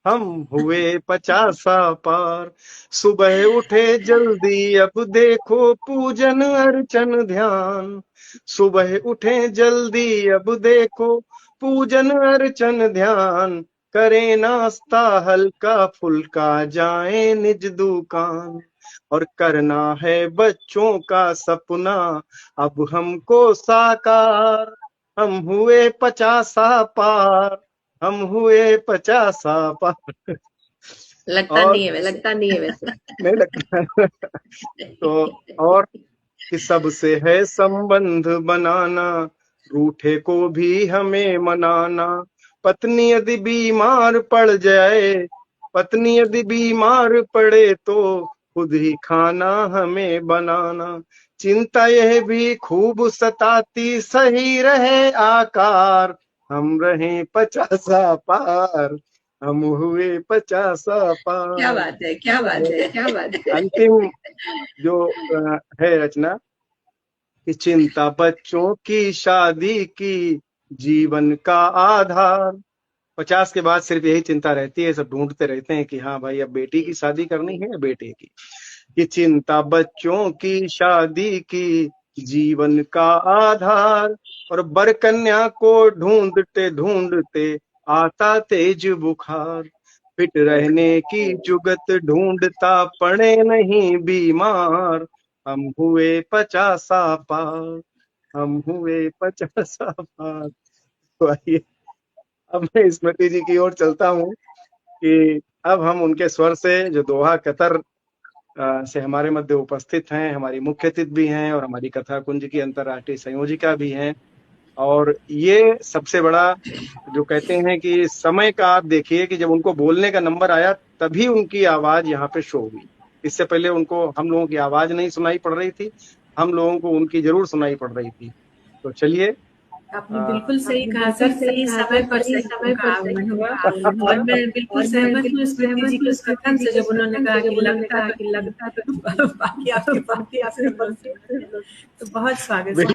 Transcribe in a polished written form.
हम हुए 50 पार। सुबह उठे जल्दी अब देखो पूजन अर्चन ध्यान। सुबह उठे जल्दी अब देखो पूजन अर्चन ध्यान। करें नाश्ता हल्का फुल्का जाएं निज दुकान। और करना है बच्चों का सपना अब हमको साकार। हम हुए 50 पार। हम हुए 50 पार। लगता और नहीं है वैसे। लगता नहीं है वैसे। नहीं लगता। तो और कि सबसे है संबंध बनाना रूठे को भी हमें मनाना। पत्नी यदि बीमार पड़ जाए पत्नी यदि बीमार पड़े तो खुद ही खाना हमें बनाना। चिंता यह भी खूब सताती सही रहे आकार। हम रहे 50 पार। हम हुए 50 क्या पार। बात है, क्या बात है, क्या बात है। अंतिम जो है रचना कि चिंता बच्चों की शादी की जीवन का आधार। 50 के बाद सिर्फ यही चिंता रहती है, सब ढूंढते रहते हैं कि हाँ भाई अब बेटी की शादी करनी है या बेटे की। कि चिंता बच्चों की शादी की जीवन का आधार। और बर कन्या को ढूंढते ढूंढते आता तेज बुखार। फिट रहने की जुगत ढूंढता पड़े नहीं बीमार। हम हुए 50 पार। हम हुए 50 पार। तो आइए अब मैं स्मृति जी की ओर चलता हूँ कि अब हम उनके स्वर से जो दोहा कतर से हमारे मध्य उपस्थित हैं, हमारी मुख्य अतिथि भी हैं और हमारी कथा कुंज की अंतर्राष्ट्रीय संयोजिका भी हैं। और ये सबसे बड़ा जो कहते हैं कि समय का आप देखिए कि जब उनको बोलने का नंबर आया तभी उनकी आवाज यहाँ पे शो हुई। इससे पहले उनको हम लोगों की आवाज नहीं सुनाई पड़ रही थी, हम लोगों को उनकी जरूर सुनाई पड़ रही थी। तो चलिए। आपने बिल्कुल सही कहा सर, सही समय पर सही उनका आगमन हुआ। और मैं बिल्कुल सहमत हूँ स्मृति जी के उस कथन से जब उन्होंने कहा कि लगता तो नहीं है। बाकी आपकी पंक्ति आपसे तो बहुत स्वागत है।